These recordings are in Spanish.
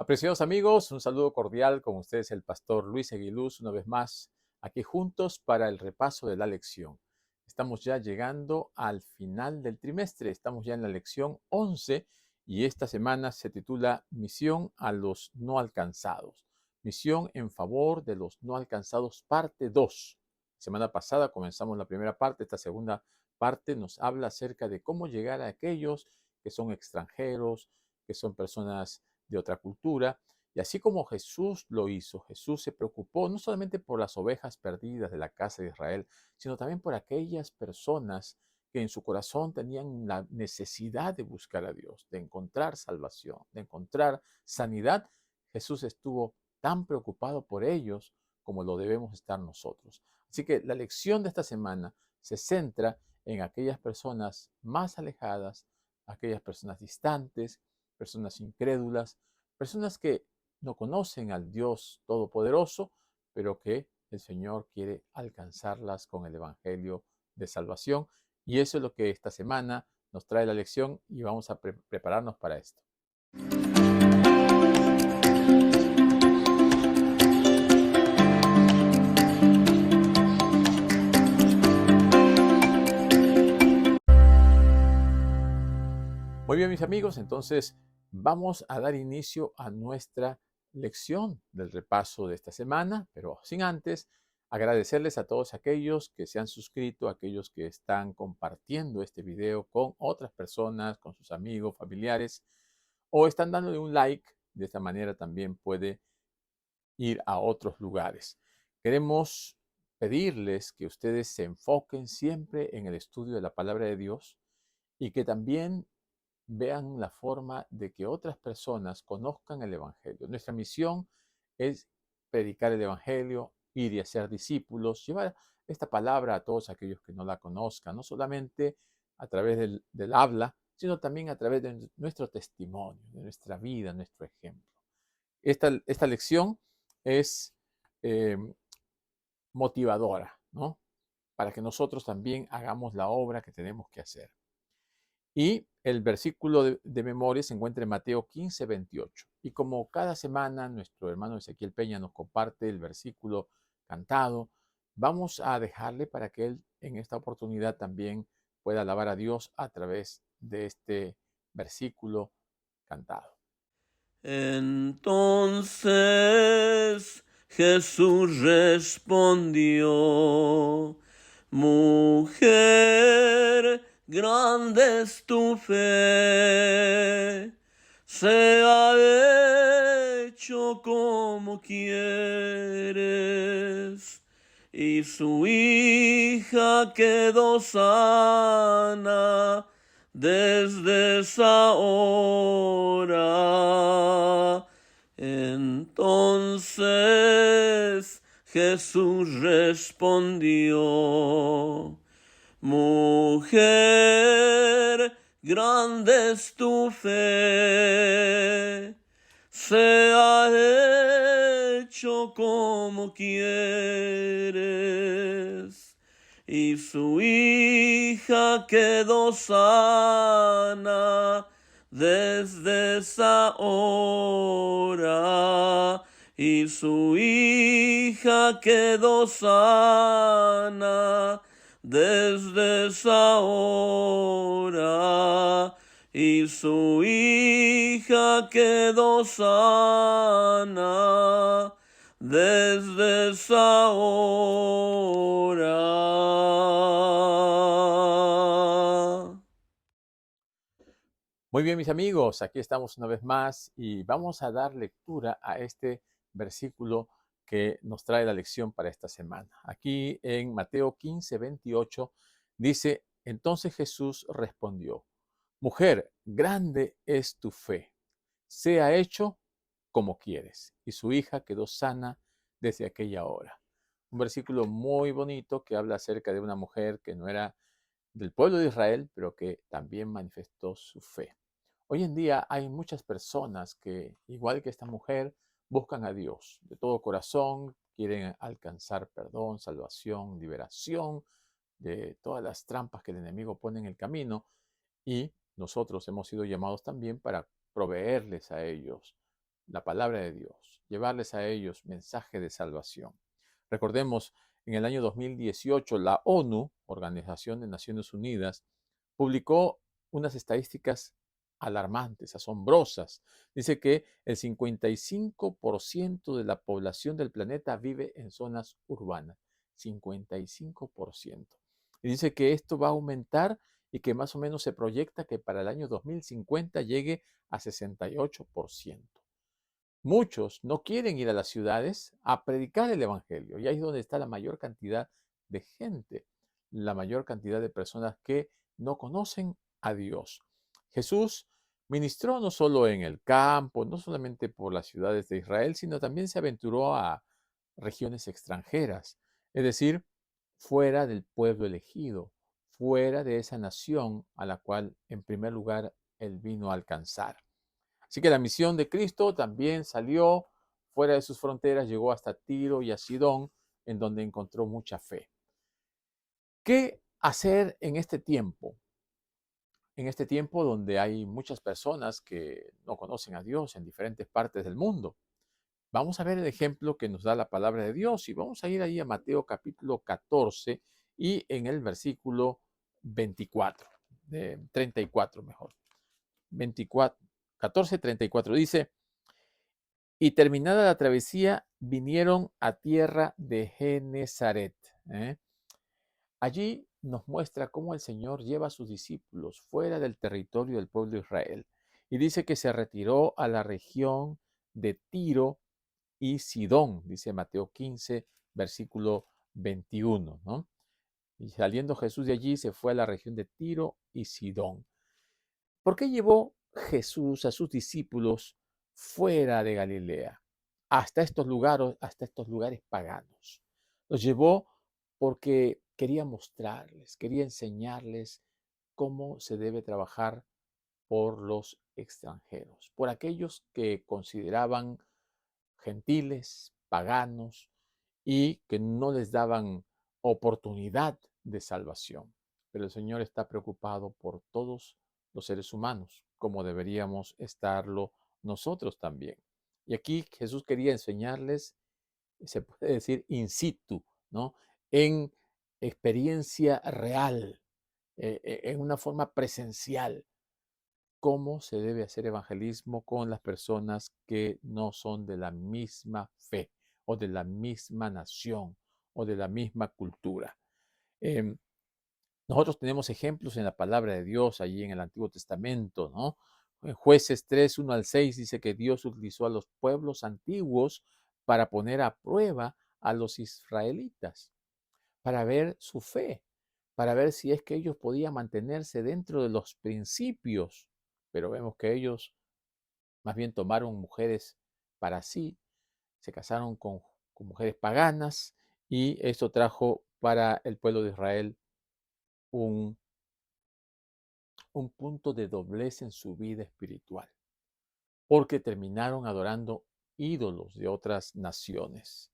Apreciados amigos, un saludo cordial con ustedes el pastor Luis Aguiluz, una vez más aquí juntos para el repaso de la lección. Estamos ya llegando al final del trimestre, estamos ya en la lección 11 y esta semana se titula Misión a los no alcanzados. Misión en favor de los no alcanzados, parte 2. Semana pasada comenzamos la primera parte, esta segunda parte nos habla acerca de cómo llegar a aquellos que son extranjeros, que son personas de otra cultura. Y así como Jesús lo hizo, Jesús se preocupó no solamente por las ovejas perdidas de la casa de Israel, sino también por aquellas personas que en su corazón tenían la necesidad de buscar a Dios, de encontrar salvación, de encontrar sanidad. Jesús estuvo tan preocupado por ellos como lo debemos estar nosotros. Así que la lección de esta semana se centra en aquellas personas más alejadas, aquellas personas distantes, personas incrédulas, personas que no conocen al Dios Todopoderoso, pero que el Señor quiere alcanzarlas con el Evangelio de salvación. Y eso es lo que esta semana nos trae la lección y vamos a prepararnos para esto. Muy bien, mis amigos, entonces vamos a dar inicio a nuestra lección del repaso de esta semana, pero sin antes agradecerles a todos aquellos que se han suscrito, aquellos que están compartiendo este video con otras personas, con sus amigos, familiares, o están dándole un like. De esta manera también puede ir a otros lugares. Queremos pedirles que ustedes se enfoquen siempre en el estudio de la palabra de Dios y que también vean la forma de que otras personas conozcan el Evangelio. Nuestra misión es predicar el Evangelio, ir y hacer discípulos, llevar esta palabra a todos aquellos que no la conozcan, no solamente a través del habla, sino también a través de nuestro testimonio, de nuestra vida, nuestro ejemplo. Esta lección es eh, motivadora, ¿no? Para que nosotros también hagamos la obra que tenemos que hacer. Y el versículo de memoria se encuentra en Mateo 15:28. Y como cada semana nuestro hermano Ezequiel Peña nos comparte el versículo cantado, vamos a dejarle para que él en esta oportunidad también pueda alabar a Dios a través de este versículo cantado. Entonces Jesús respondió: Mujer, grande es tu fe, sea hecho como quieres. Y su hija quedó sana desde esa hora. Entonces Jesús respondió: Mujer, grande es tu fe, sea hecho como quieres. Y su hija quedó sana desde esa hora. Y su hija quedó sana desde esa hora. Y su hija quedó sana desde esa hora. Muy bien, mis amigos, aquí estamos una vez más y vamos a dar lectura a este versículo que nos trae la lección para esta semana. Aquí en Mateo 15:28 dice: Entonces Jesús respondió: Mujer, grande es tu fe, sea hecho como quieres. Y su hija quedó sana desde aquella hora. Un versículo muy bonito que habla acerca de una mujer que no era del pueblo de Israel, pero que también manifestó su fe. Hoy en día hay muchas personas que, igual que esta mujer, buscan a Dios de todo corazón, quieren alcanzar perdón, salvación, liberación de todas las trampas que el enemigo pone en el camino, y nosotros hemos sido llamados también para proveerles a ellos la palabra de Dios, llevarles a ellos mensaje de salvación. Recordemos, en el año 2018, la ONU, Organización de Naciones Unidas, publicó unas estadísticas alarmantes, asombrosas. Dice que el 55% de la población del planeta vive en zonas urbanas. 55%. Y dice que esto va a aumentar y que más o menos se proyecta que para el año 2050 llegue a 68%. Muchos no quieren ir a las ciudades a predicar el Evangelio, y ahí es donde está la mayor cantidad de gente, la mayor cantidad de personas que no conocen a Dios. Jesús ministró no solo en el campo, no solamente por las ciudades de Israel, sino también se aventuró a regiones extranjeras, es decir, fuera del pueblo elegido, fuera de esa nación a la cual en primer lugar él vino a alcanzar. Así que la misión de Cristo también salió fuera de sus fronteras, llegó hasta Tiro y a Sidón, en donde encontró mucha fe. ¿Qué hacer en este tiempo? En este tiempo donde hay muchas personas que no conocen a Dios en diferentes partes del mundo. Vamos a ver el ejemplo que nos da la palabra de Dios y vamos a ir ahí a Mateo capítulo 14 y en el versículo 24, 34 mejor. 24, 14, 34 dice: y terminada la travesía, vinieron a tierra de Genezaret. ¿eh? Allí nos muestra cómo el Señor lleva a sus discípulos fuera del territorio del pueblo de Israel. Y dice que se retiró a la región de Tiro y Sidón, dice Mateo 15, versículo 21, ¿no? Y saliendo Jesús de allí, se fue a la región de Tiro y Sidón. ¿Por qué llevó Jesús a sus discípulos fuera de Galilea, hasta estos lugares paganos? Los llevó porque quería mostrarles, quería enseñarles cómo se debe trabajar por los extranjeros, por aquellos que consideraban gentiles, paganos y que no les daban oportunidad de salvación. Pero el Señor está preocupado por todos los seres humanos, como deberíamos estarlo nosotros también. Y aquí Jesús quería enseñarles, se puede decir, in situ, ¿no? En experiencia real, en una forma presencial, cómo se debe hacer evangelismo con las personas que no son de la misma fe o de la misma nación o de la misma cultura. Em, Nosotros tenemos ejemplos en la palabra de Dios, allí en el Antiguo Testamento, ¿no? En Jueces 3, 1 al 6 dice que Dios utilizó a los pueblos antiguos para poner a prueba a los israelitas, para ver su fe, para ver si es que ellos podían mantenerse dentro de los principios. Pero vemos que ellos más bien tomaron mujeres para sí, se casaron con mujeres paganas y esto trajo para el pueblo de Israel un, un punto de doblez en su vida espiritual, porque terminaron adorando ídolos de otras naciones.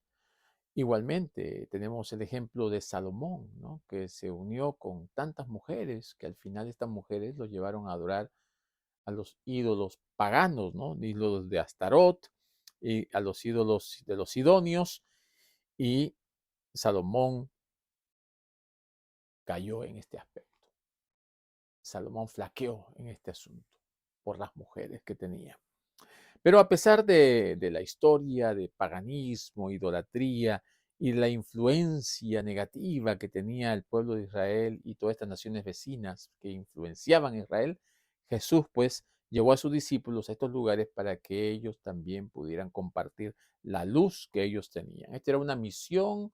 Igualmente, tenemos el ejemplo de Salomón, ¿no? Que se unió con tantas mujeres que al final estas mujeres lo llevaron a adorar a los ídolos paganos, ¿no? Ídolos de Astarot y a los ídolos de los sidonios, y Salomón cayó en este aspecto. Salomón flaqueó en este asunto por las mujeres que tenía. Pero a pesar de la historia de paganismo, idolatría y la influencia negativa que tenía el pueblo de Israel y todas estas naciones vecinas que influenciaban a Israel, Jesús pues llevó a sus discípulos a estos lugares para que ellos también pudieran compartir la luz que ellos tenían. Esta era una misión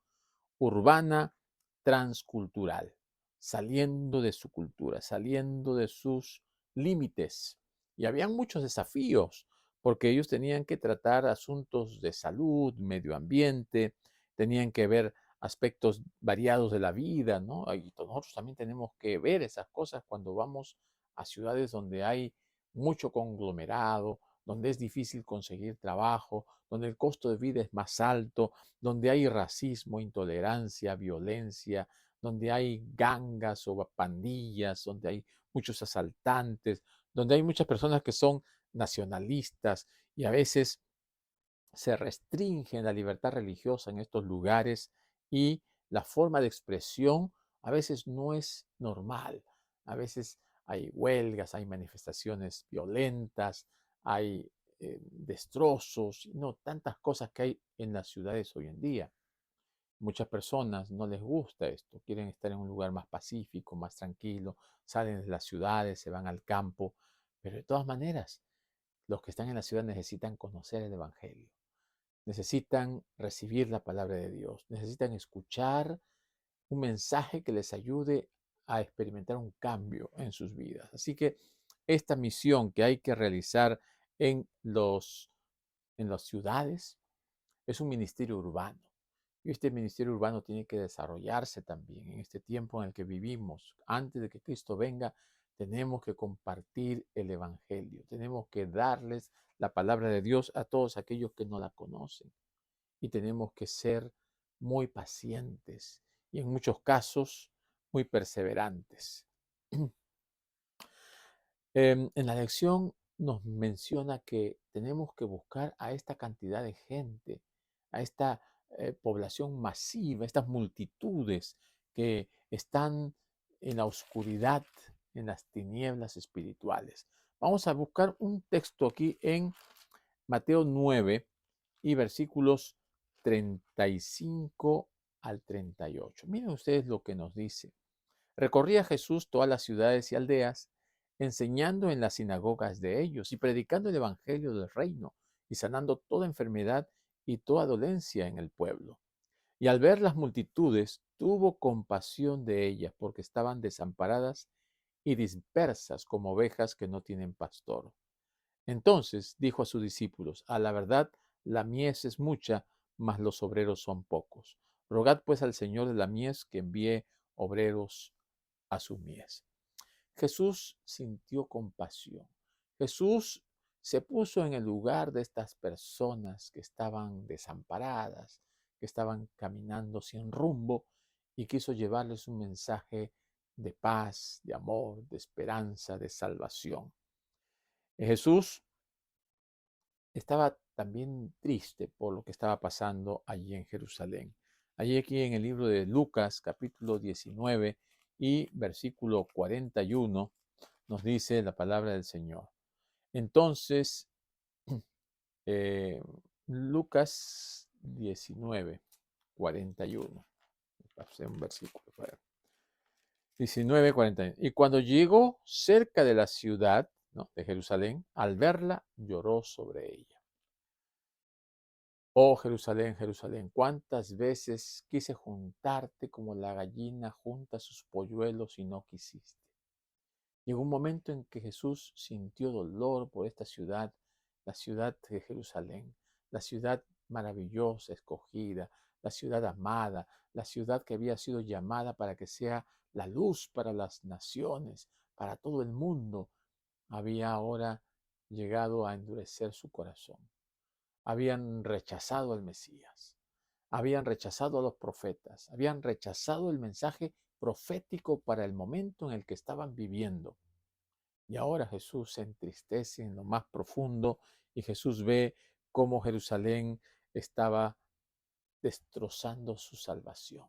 urbana transcultural, saliendo de su cultura, saliendo de sus límites. Y habían muchos desafíos, porque ellos tenían que tratar asuntos de salud, medio ambiente, tenían que ver aspectos variados de la vida, ¿no? Y nosotros también tenemos que ver esas cosas cuando vamos a ciudades donde hay mucho conglomerado, donde es difícil conseguir trabajo, donde el costo de vida es más alto, donde hay racismo, intolerancia, violencia, donde hay gangas o pandillas, donde hay muchos asaltantes, donde hay muchas personas que son nacionalistas y a veces se restringe la libertad religiosa en estos lugares y la forma de expresión a veces no es normal. A veces hay huelgas, hay manifestaciones violentas, hay destrozos, no tantas cosas que hay en las ciudades hoy en día. Muchas personas no les gusta esto, quieren estar en un lugar más pacífico, más tranquilo, salen de las ciudades, se van al campo, pero de todas maneras, los que están en la ciudad necesitan conocer el Evangelio, necesitan recibir la palabra de Dios, necesitan escuchar un mensaje que les ayude a experimentar un cambio en sus vidas. Así que esta misión que hay que realizar en en las ciudades es un ministerio urbano. Y este ministerio urbano tiene que desarrollarse también en este tiempo en el que vivimos. Antes de que Cristo venga, tenemos que compartir el Evangelio. Tenemos que darles la palabra de Dios a todos aquellos que no la conocen. Y tenemos que ser muy pacientes y en muchos casos muy perseverantes. En la lección nos menciona que tenemos que buscar a esta cantidad de gente, a esta población masiva, estas multitudes que están en la oscuridad, en las tinieblas espirituales. Vamos a buscar un texto aquí en Mateo 9 y versículos 35 al 38. Miren ustedes lo que nos dice. Recorría Jesús todas las ciudades y aldeas, enseñando en las sinagogas de ellos y predicando el evangelio del reino y sanando toda enfermedad y toda dolencia en el pueblo. Y al ver las multitudes, tuvo compasión de ellas porque estaban desamparadas y dispersas como ovejas que no tienen pastor. Entonces dijo a sus discípulos: a la verdad, la mies es mucha, mas los obreros son pocos. Rogad pues al Señor de la mies que envíe obreros a su mies. Jesús sintió compasión. Jesús se puso en el lugar de estas personas que estaban desamparadas, que estaban caminando sin rumbo y quiso llevarles un mensaje de paz, de amor, de esperanza, de salvación. Jesús estaba también triste por lo que estaba pasando allí en Jerusalén. Allí aquí en el libro de Lucas, capítulo 19 y versículo 41, nos dice la palabra del Señor. Entonces, eh, Lucas 19, 41. Pasé un versículo. 19, 41. Y cuando llegó cerca de la ciudad, ¿no?, de Jerusalén, al verla, lloró sobre ella. Oh Jerusalén, Jerusalén, cuántas veces quise juntarte como la gallina junta sus polluelos y no quisiste. Llegó un momento en que Jesús sintió dolor por esta ciudad, la ciudad de Jerusalén, la ciudad maravillosa, escogida, la ciudad amada, la ciudad que había sido llamada para que sea la luz para las naciones, para todo el mundo. Había ahora llegado a endurecer su corazón. Habían rechazado al Mesías, habían rechazado a los profetas, habían rechazado el mensaje profético para el momento en el que estaban viviendo. Y ahora Jesús se entristece en lo más profundo y Jesús ve cómo Jerusalén estaba destrozando su salvación.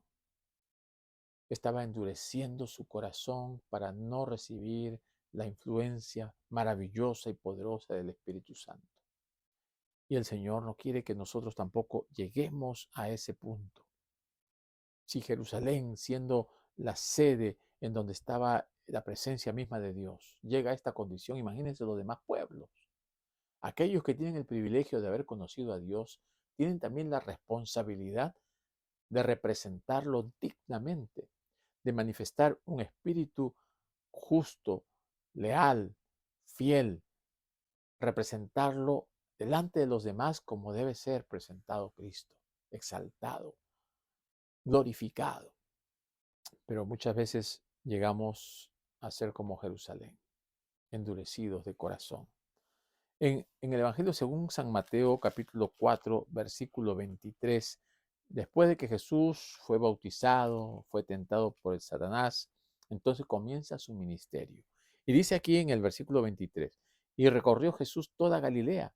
Estaba endureciendo su corazón para no recibir la influencia maravillosa y poderosa del Espíritu Santo. Y el Señor no quiere que nosotros tampoco lleguemos a ese punto. Si Jerusalén, siendo la sede en donde estaba la presencia misma de Dios, llega a esta condición, imagínense los demás pueblos. Aquellos que tienen el privilegio de haber conocido a Dios, tienen también la responsabilidad de representarlo dignamente, de manifestar un espíritu justo, leal, fiel, representarlo delante de los demás como debe ser presentado Cristo, exaltado, glorificado. Pero muchas veces llegamos a ser como Jerusalén, endurecidos de corazón. En el Evangelio según San Mateo, capítulo 4, versículo 23, después de que Jesús fue bautizado, fue tentado por el Satanás, entonces comienza su ministerio. Y dice aquí en el versículo 23, y recorrió Jesús toda Galilea,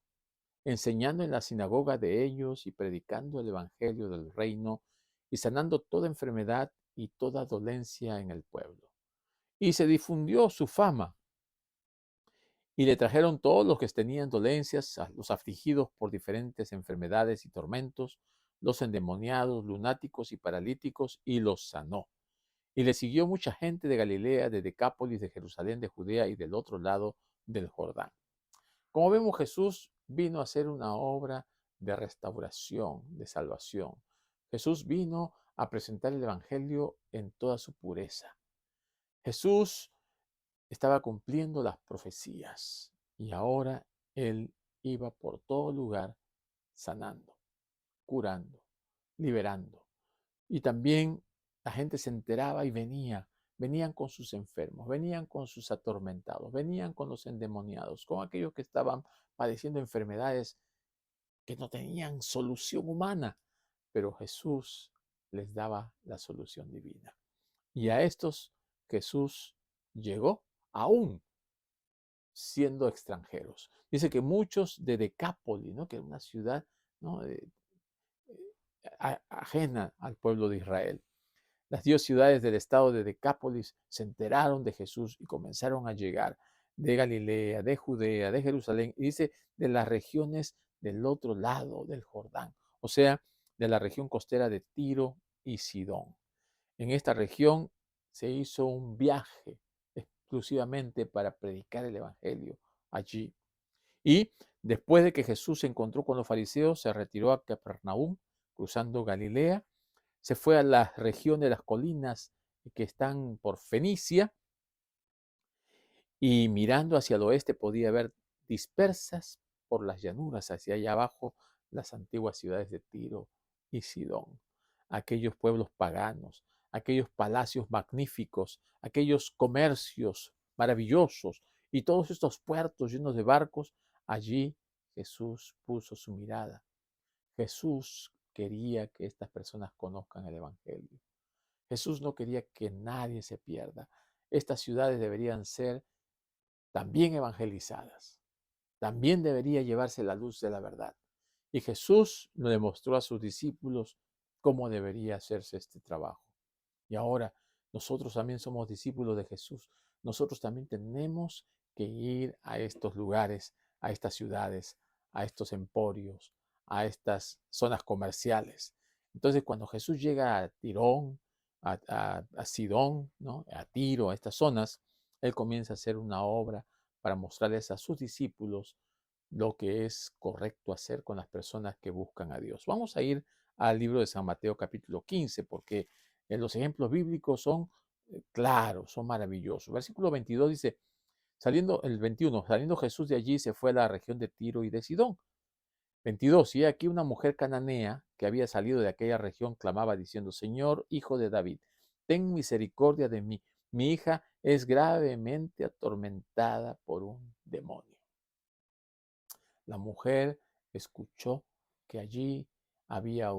enseñando en la sinagoga de ellos y predicando el evangelio del reino y sanando toda enfermedad y toda dolencia en el pueblo. Y se difundió su fama y le trajeron todos los que tenían dolencias, a los afligidos por diferentes enfermedades y tormentos, los endemoniados, lunáticos y paralíticos, y los sanó. Y le siguió mucha gente de Galilea, de Decápolis, de Jerusalén, de Judea y del otro lado del Jordán. Como vemos, Jesús vino a hacer una obra de restauración, de salvación. Jesús vino a presentar el Evangelio en toda su pureza. Jesús estaba cumpliendo las profecías y ahora él iba por todo lugar sanando, curando, liberando. Y también la gente se enteraba y venían con sus enfermos, venían con sus atormentados, venían con los endemoniados, con aquellos que estaban padeciendo enfermedades que no tenían solución humana, pero Jesús les daba la solución divina. Y a estos Jesús llegó aún siendo extranjeros. Dice que muchos de Decápolis, ¿no? Que era una ciudad, ¿no? Ajena al pueblo de Israel. Las 10 ciudades del estado de Decápolis se enteraron de Jesús y comenzaron a llegar de Galilea, de Judea, de Jerusalén, y dice de las regiones del otro lado del Jordán, o sea, de la región costera de Tiro y Sidón. En esta región se hizo un viaje exclusivamente para predicar el Evangelio allí. Y después de que Jesús se encontró con los fariseos, se retiró a Capernaum, cruzando Galilea, se fue a la región de las colinas que están por Fenicia y mirando hacia el oeste podía ver dispersas por las llanuras hacia allá abajo las antiguas ciudades de Tiro y Sidón, aquellos pueblos paganos, aquellos palacios magníficos, aquellos comercios maravillosos y todos estos puertos llenos de barcos. Allí Jesús puso su mirada. Jesús quería que estas personas conozcan el Evangelio. Jesús no quería que nadie se pierda. Estas ciudades deberían ser también evangelizadas. También debería llevarse la luz de la verdad. Y Jesús le demostró a sus discípulos cómo debería hacerse este trabajo. Y ahora nosotros también somos discípulos de Jesús. Nosotros también tenemos que ir a estos lugares, a estas ciudades, a estos emporios, a estas zonas comerciales. Entonces, cuando Jesús llega a Tirón, a Sidón, ¿no? A Tiro, a estas zonas, Él comienza a hacer una obra para mostrarles a sus discípulos lo que es correcto hacer con las personas que buscan a Dios. Vamos a ir al libro de San Mateo capítulo 15, porque los ejemplos bíblicos son claros, son maravillosos. Versículo 22 dice, el 21, saliendo Jesús de allí se fue a la región de Tiro y de Sidón. 22, y aquí una mujer cananea que había salido de aquella región clamaba diciendo, Señor, hijo de David, ten misericordia de mí. Mi hija es gravemente atormentada por un demonio. La mujer escuchó que allí había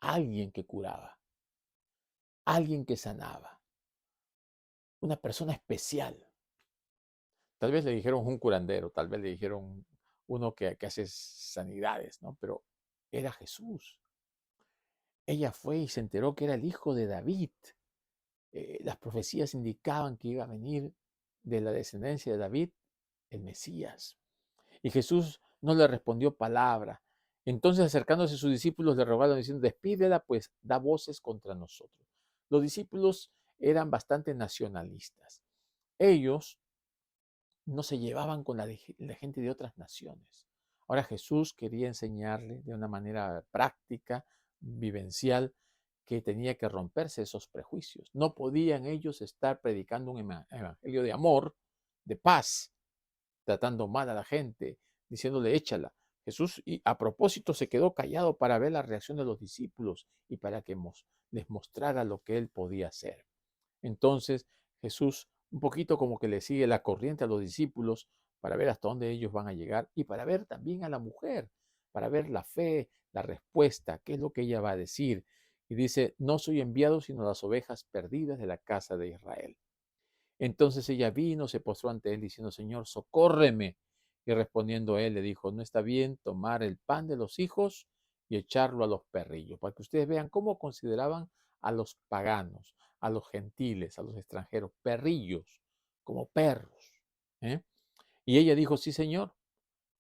alguien que curaba, alguien que sanaba, una persona especial. Tal vez le dijeron un curandero, tal vez le dijeron uno que hace sanidades, ¿no? Pero era Jesús. Ella fue y se enteró que era el hijo de David. Las profecías indicaban que iba a venir de la descendencia de David el Mesías. Y Jesús no le respondió palabra. Entonces, acercándose a sus discípulos, le rogaron diciendo, despídela, pues da voces contra nosotros. Los discípulos eran bastante nacionalistas. Ellos no se llevaban con la gente de otras naciones. Ahora Jesús quería enseñarle de una manera práctica, vivencial, que tenía que romperse esos prejuicios. No podían ellos estar predicando un evangelio de amor, de paz, tratando mal a la gente, diciéndole échala. Jesús, y a propósito, se quedó callado para ver la reacción de los discípulos y para que les mostrara lo que él podía hacer. Entonces Jesús un poquito como que le sigue la corriente a los discípulos para ver hasta dónde ellos van a llegar y para ver también a la mujer, para ver la fe, la respuesta, qué es lo que ella va a decir. Y dice, no soy enviado sino las ovejas perdidas de la casa de Israel. Entonces ella vino, se postró ante él diciendo, Señor, socórreme. Y respondiendo él le dijo, no está bien tomar el pan de los hijos y echarlo a los perrillos, para que ustedes vean cómo consideraban a los paganos, a los gentiles, a los extranjeros, perrillos, como perros. ¿eh? Y ella dijo, sí, señor,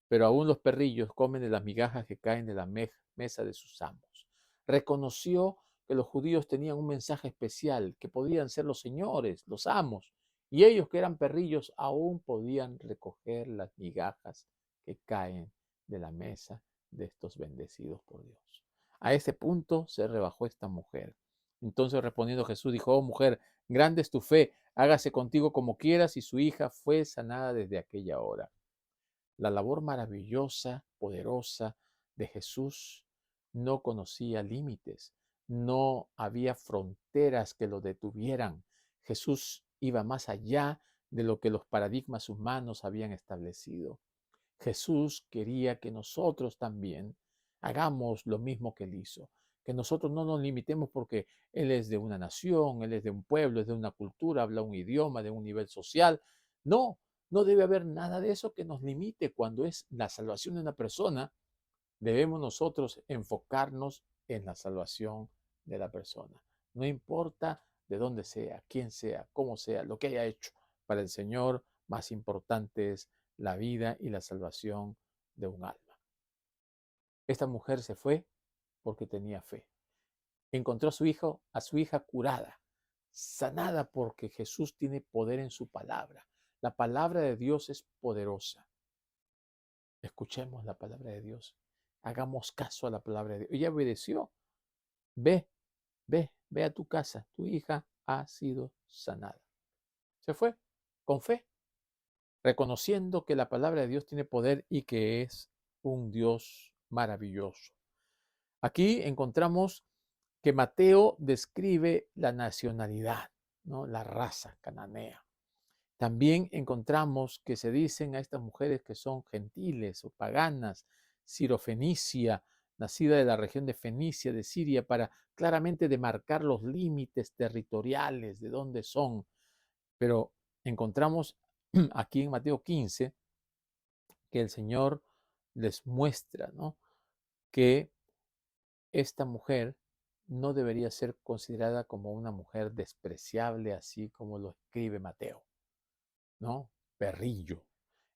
pero aún los perrillos comen de las migajas que caen de la mesa de sus amos. Reconoció que los judíos tenían un mensaje especial, que podían ser los señores, los amos, y ellos que eran perrillos aún podían recoger las migajas que caen de la mesa de estos bendecidos por Dios. A ese punto se rebajó esta mujer. Entonces respondiendo Jesús dijo, oh mujer, grande es tu fe, hágase contigo como quieras, y su hija fue sanada desde aquella hora. La labor maravillosa, poderosa de Jesús no conocía límites, no había fronteras que lo detuvieran. Jesús iba más allá de lo que los paradigmas humanos habían establecido. Jesús quería que nosotros también hagamos lo mismo que Él hizo, que nosotros no nos limitemos porque Él es de una nación, Él es de un pueblo, es de una cultura, habla un idioma, de un nivel social. No, no debe haber nada de eso que nos limite. Cuando es la salvación de una persona, debemos nosotros enfocarnos en la salvación de la persona. No importa de dónde sea, quién sea, cómo sea, lo que haya hecho. Para el Señor, más importante es la vida y la salvación de un alma. Esta mujer se fue porque tenía fe. Encontró a su hija curada, sanada porque Jesús tiene poder en su palabra. La palabra de Dios es poderosa. Escuchemos la palabra de Dios. Hagamos caso a la palabra de Dios. Ella obedeció. Ve, ve a tu casa. Tu hija ha sido sanada. Se fue con fe, reconociendo que la palabra de Dios tiene poder y que es un Dios maravilloso. Aquí encontramos que Mateo describe la nacionalidad, ¿no? La raza cananea. También encontramos que se dicen a estas mujeres que son gentiles o paganas, sirofenicia, nacida de la región de Fenicia, de Siria, para claramente demarcar los límites territoriales de dónde son. Pero encontramos aquí en Mateo 15 que el Señor les muestra, ¿no? que esta mujer no debería ser considerada como una mujer despreciable, así como lo escribe Mateo, ¿no? Perrillo.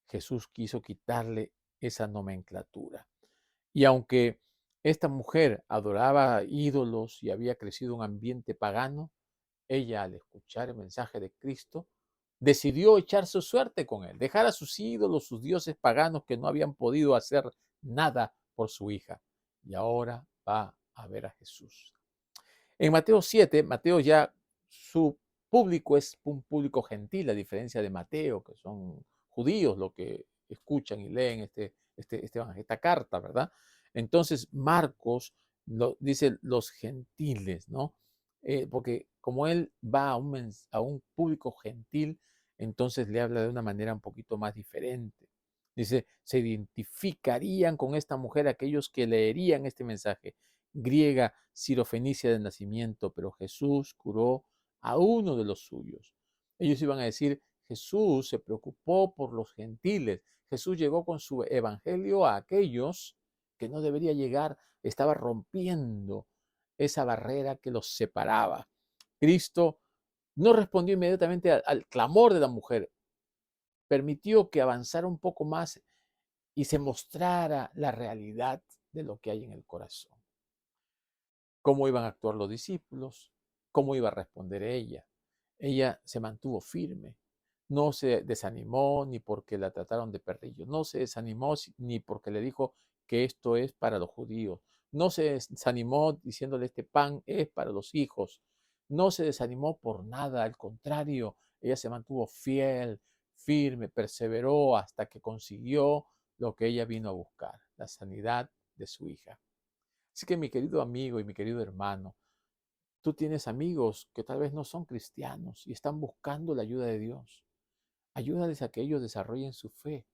Jesús quiso quitarle esa nomenclatura. Y aunque esta mujer adoraba ídolos y había crecido en un ambiente pagano, ella al escuchar el mensaje de Cristo decidió echar su suerte con él, dejar a sus ídolos, sus dioses paganos que no habían podido hacer nada por su hija. Y ahora va a ver a Jesús. En Mateo 7, Mateo ya su público es un público gentil, a diferencia de Mateo, que son judíos los que escuchan y leen esta carta, ¿verdad? Entonces Marcos dice los gentiles, ¿no? Porque como él va a un público gentil, entonces le habla de una manera un poquito más diferente. Dice, se identificarían con esta mujer aquellos que leerían este mensaje. Griega, sirofenicia de nacimiento, pero Jesús curó a uno de los suyos. Ellos iban a decir, Jesús se preocupó por los gentiles. Jesús llegó con su evangelio a aquellos que no debería llegar. Estaba rompiendo esa barrera que los separaba. Cristo no respondió inmediatamente al clamor de la mujer. Permitió que avanzara un poco más y se mostrara la realidad de lo que hay en el corazón. Cómo iban a actuar los discípulos, cómo iba a responder ella. Ella se mantuvo firme, no se desanimó ni porque la trataron de perrillo, no se desanimó ni porque le dijo que esto es para los judíos, no se desanimó diciéndole este pan es para los hijos, no se desanimó por nada, al contrario, ella se mantuvo fiel, firme, perseveró hasta que consiguió lo que ella vino a buscar, la sanidad de su hija. Así que mi querido amigo y mi querido hermano, tú tienes amigos que tal vez no son cristianos y están buscando la ayuda de Dios. Ayúdales a que ellos desarrollen su fe,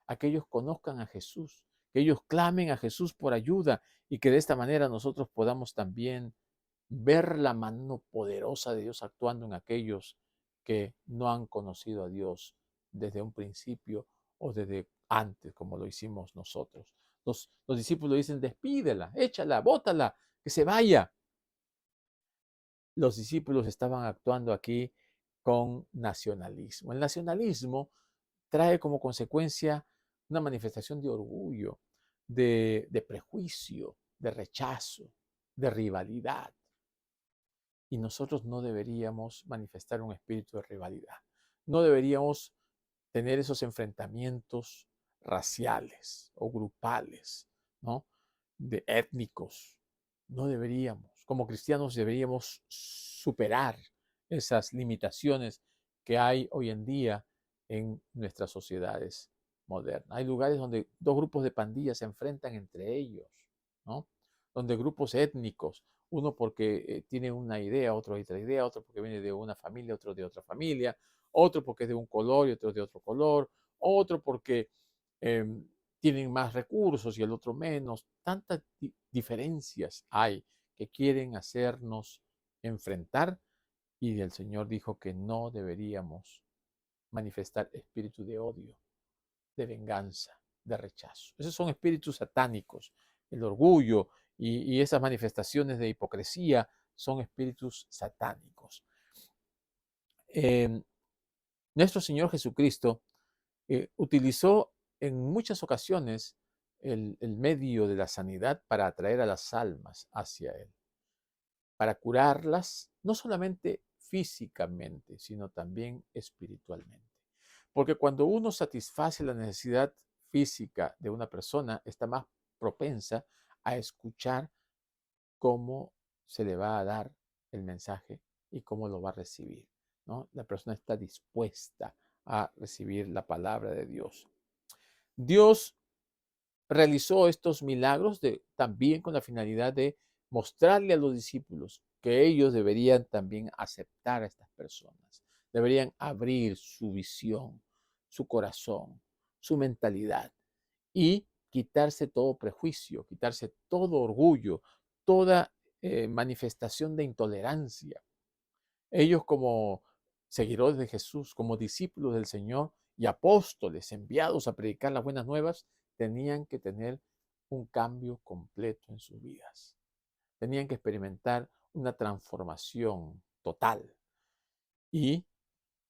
a que ellos conozcan a Jesús, que ellos clamen a Jesús por ayuda y que de esta manera nosotros podamos también ver la mano poderosa de Dios actuando en aquellos que no han conocido a Dios desde un principio o desde antes como lo hicimos nosotros. Los discípulos dicen, despídela, échala, bótala, que se vaya. Los discípulos estaban actuando aquí con nacionalismo. El nacionalismo trae como consecuencia una manifestación de orgullo, de prejuicio, de rechazo, de rivalidad. Y nosotros no deberíamos manifestar un espíritu de rivalidad. No deberíamos tener esos enfrentamientos raciales o grupales, ¿no? De étnicos. No deberíamos. Como cristianos deberíamos superar esas limitaciones que hay hoy en día en nuestras sociedades modernas. Hay lugares donde dos grupos de pandillas se enfrentan entre ellos, ¿no? Donde grupos étnicos, uno porque tiene una idea, otro otra idea, otro porque viene de una familia, otro de otra familia, otro porque es de un color y otro de otro color, otro porque em, tienen más recursos y el otro menos. Tantas diferencias hay que quieren hacernos enfrentar, y el Señor dijo que no deberíamos manifestar espíritu de odio, de venganza, de rechazo. Esos son espíritus satánicos. El orgullo y esas manifestaciones de hipocresía son espíritus satánicos. Eh, Nuestro Señor Jesucristo utilizó en muchas ocasiones el medio de la sanidad para atraer a las almas hacia Él, para curarlas, no solamente físicamente, sino también espiritualmente. Porque cuando uno satisface la necesidad física de una persona, está más propensa a escuchar cómo se le va a dar el mensaje y cómo lo va a recibir, ¿no? La persona está dispuesta a recibir la palabra de Dios. Dios realizó estos milagros también con la finalidad de mostrarle a los discípulos que ellos deberían también aceptar a estas personas, deberían abrir su visión, su corazón, su mentalidad y quitarse todo prejuicio, quitarse todo orgullo, toda manifestación de intolerancia. Ellos como seguidores de Jesús, como discípulos del Señor y apóstoles enviados a predicar las buenas nuevas, tenían que tener un cambio completo en sus vidas. Tenían que experimentar una transformación total. Y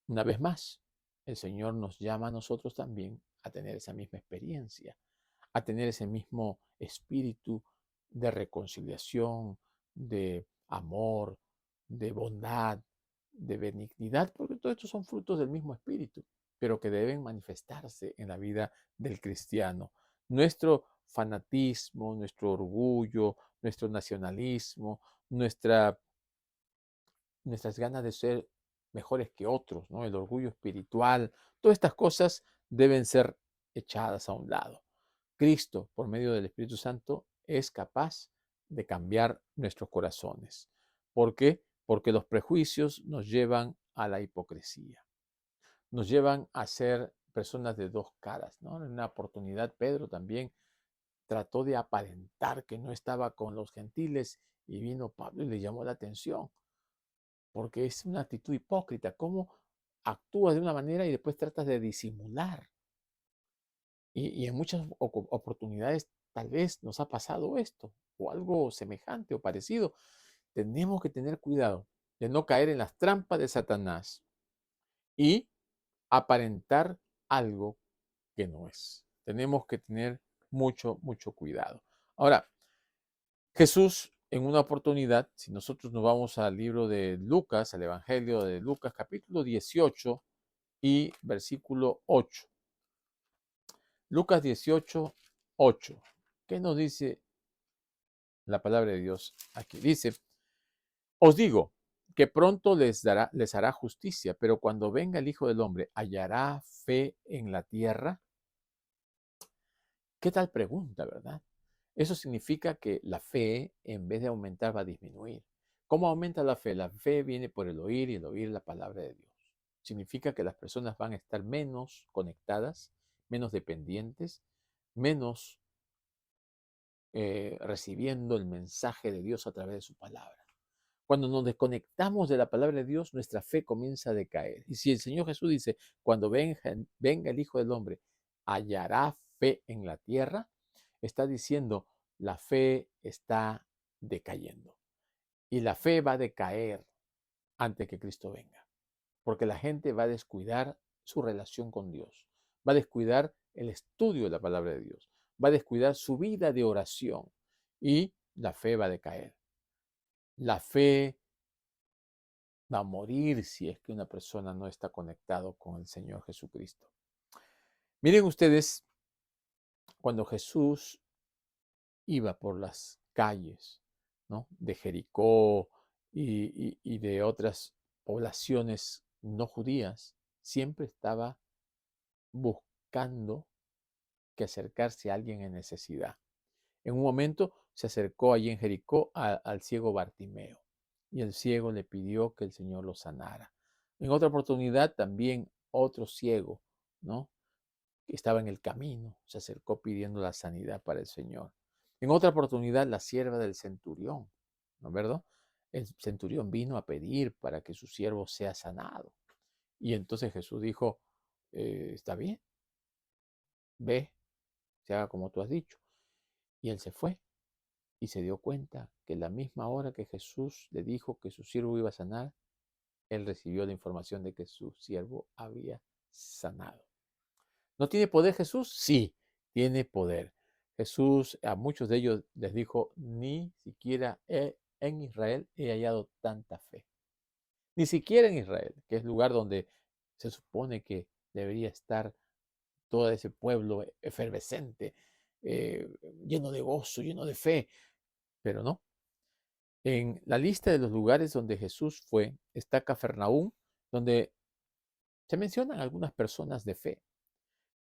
una vez más, el Señor nos llama a nosotros también a tener esa misma experiencia, a tener ese mismo espíritu de reconciliación, de amor, de bondad, de benignidad, porque todos estos son frutos del mismo espíritu, pero que deben manifestarse en la vida del cristiano. Nuestro fanatismo, nuestro orgullo, nuestro nacionalismo, nuestras ganas de ser mejores que otros, ¿no? El orgullo espiritual, todas estas cosas deben ser echadas a un lado. Cristo, por medio del Espíritu Santo, es capaz de cambiar nuestros corazones. ¿Por qué? Porque los prejuicios nos llevan a la hipocresía, nos llevan a ser personas de dos caras, ¿no? En una oportunidad, Pedro también trató de aparentar que no estaba con los gentiles y vino Pablo y le llamó la atención, porque es una actitud hipócrita. ¿Cómo actúas de una manera y después tratas de disimular? Y en muchas oportunidades tal vez nos ha pasado esto, o algo semejante o parecido. Tenemos que tener cuidado de no caer en las trampas de Satanás y aparentar algo que no es. Tenemos que tener mucho, mucho cuidado. Ahora, Jesús, en una oportunidad, si nosotros nos vamos al libro de Lucas, al Evangelio de Lucas, capítulo 18 y versículo 8. Lucas 18, 8. ¿Qué nos dice la palabra de Dios aquí? Dice, os digo que pronto les hará justicia, pero cuando venga el Hijo del Hombre, ¿hallará fe en la tierra? ¿Qué tal pregunta, verdad? Eso significa que la fe, en vez de aumentar, va a disminuir. ¿Cómo aumenta la fe? La fe viene por el oír y el oír la palabra de Dios. Significa que las personas van a estar menos conectadas, menos dependientes, menos recibiendo el mensaje de Dios a través de su palabra. Cuando nos desconectamos de la palabra de Dios, nuestra fe comienza a decaer. Y si el Señor Jesús dice, cuando venga el Hijo del Hombre, hallará fe en la tierra, está diciendo, la fe está decayendo. Y la fe va a decaer antes que Cristo venga, porque la gente va a descuidar su relación con Dios, va a descuidar el estudio de la palabra de Dios, va a descuidar su vida de oración y la fe va a decaer. La fe va a morir si es que una persona no está conectado con el Señor Jesucristo. Miren ustedes, cuando Jesús iba por las calles, ¿no?, de Jericó y de otras poblaciones no judías, siempre estaba buscando que acercarse a alguien en necesidad. En un momento se acercó allí en Jericó al ciego Bartimeo y el ciego le pidió que el Señor lo sanara. En otra oportunidad también otro ciego, ¿no?, que estaba en el camino, se acercó pidiendo la sanidad para el Señor. En otra oportunidad la sierva del centurión, ¿no es verdad? El centurión vino a pedir para que su siervo sea sanado. Y entonces Jesús dijo, está bien, ve, se haga como tú has dicho. Y él se fue y se dio cuenta que la misma hora que Jesús le dijo que su siervo iba a sanar, él recibió la información de que su siervo había sanado. ¿No tiene poder Jesús? Sí, tiene poder. Jesús a muchos de ellos les dijo, ni siquiera en Israel he hallado tanta fe. Ni siquiera en Israel, que es el lugar donde se supone que debería estar todo ese pueblo efervescente, lleno de gozo, lleno de fe, pero no. En la lista de los lugares donde Jesús fue está Cafarnaúm, donde se mencionan algunas personas de fe.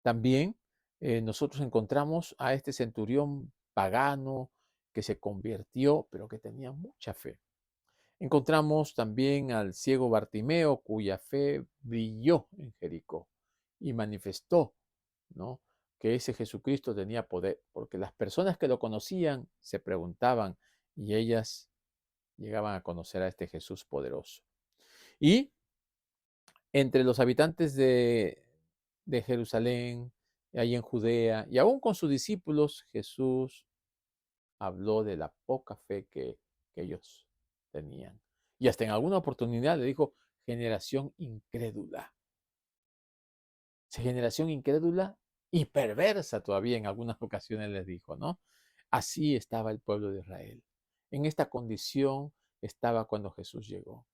También nosotros encontramos a este centurión pagano que se convirtió, pero que tenía mucha fe. Encontramos también al ciego Bartimeo, cuya fe brilló en Jericó y manifestó, ¿no?, que ese Jesucristo tenía poder, porque las personas que lo conocían se preguntaban y ellas llegaban a conocer a este Jesús poderoso. Y entre los habitantes de Jerusalén, ahí en Judea, y aún con sus discípulos, Jesús habló de la poca fe que ellos tenían. Y hasta en alguna oportunidad le dijo, generación incrédula. Generación incrédula y perversa todavía en algunas ocasiones les dijo, ¿no? Así estaba el pueblo de Israel. En esta condición estaba cuando Jesús llegó.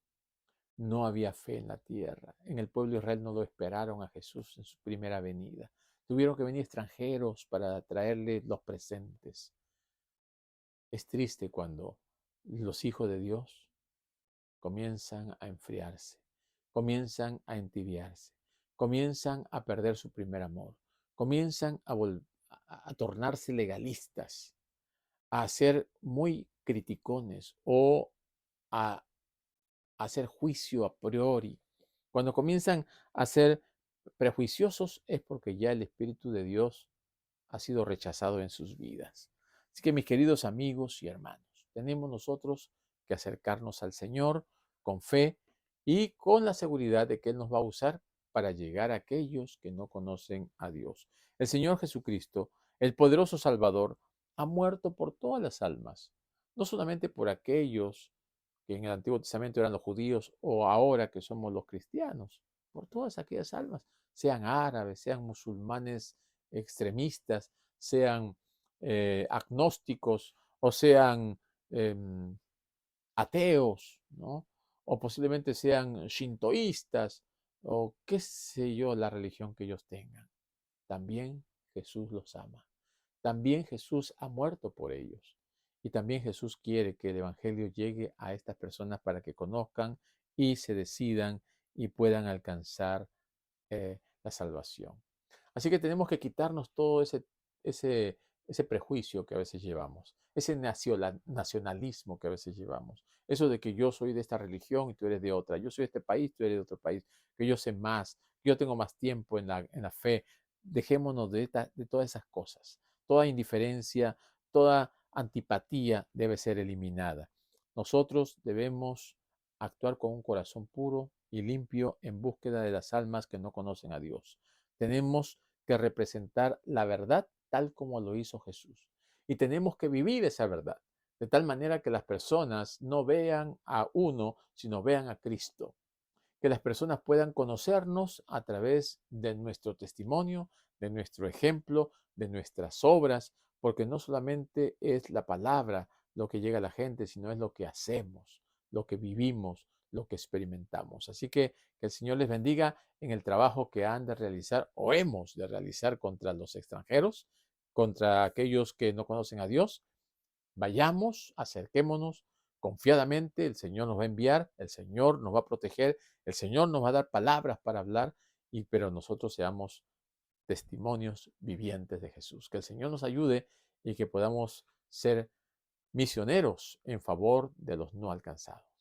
No había fe en la tierra. En el pueblo de Israel no lo esperaron a Jesús en su primera venida. Tuvieron que venir extranjeros para traerle los presentes. Es triste cuando los hijos de Dios comienzan a enfriarse, comienzan a entibiarse, comienzan a perder su primer amor, comienzan a tornarse legalistas, a ser muy criticones o a hacer juicio a priori. Cuando comienzan a ser prejuiciosos es porque ya el Espíritu de Dios ha sido rechazado en sus vidas. Así que mis queridos amigos y hermanos, tenemos nosotros que acercarnos al Señor con fe y con la seguridad de que Él nos va a usar para llegar a aquellos que no conocen a Dios. El Señor Jesucristo, el poderoso Salvador, ha muerto por todas las almas, no solamente por aquellos que en el Antiguo Testamento eran los judíos o ahora que somos los cristianos, por todas aquellas almas, sean árabes, sean musulmanes extremistas, sean agnósticos o sean em, ateos, ¿no? O posiblemente sean shintoístas o qué sé yo, la religión que ellos tengan. También Jesús los ama. También Jesús ha muerto por ellos. Y también Jesús quiere que el Evangelio llegue a estas personas para que conozcan y se decidan y puedan alcanzar la salvación. Así que tenemos que quitarnos todo ese prejuicio que a veces llevamos, ese nacionalismo que a veces llevamos, eso de que yo soy de esta religión y tú eres de otra, yo soy de este país, tú eres de otro país, que yo sé más, que yo tengo más tiempo en la fe. Dejémonos de todas esas cosas. Toda indiferencia, toda antipatía debe ser eliminada. Nosotros debemos actuar con un corazón puro y limpio en búsqueda de las almas que no conocen a Dios. Tenemos que representar la verdad tal como lo hizo Jesús. Y tenemos que vivir esa verdad, de tal manera que las personas no vean a uno, sino vean a Cristo. Que las personas puedan conocernos a través de nuestro testimonio, de nuestro ejemplo, de nuestras obras, porque no solamente es la palabra lo que llega a la gente, sino es lo que hacemos, lo que vivimos, lo que experimentamos. Así que el Señor les bendiga en el trabajo que han de realizar o hemos de realizar contra los extranjeros, contra aquellos que no conocen a Dios. Vayamos, acerquémonos confiadamente, el Señor nos va a enviar, el Señor nos va a proteger, el Señor nos va a dar palabras para hablar, pero nosotros seamos testimonios vivientes de Jesús. Que el Señor nos ayude y que podamos ser misioneros en favor de los no alcanzados.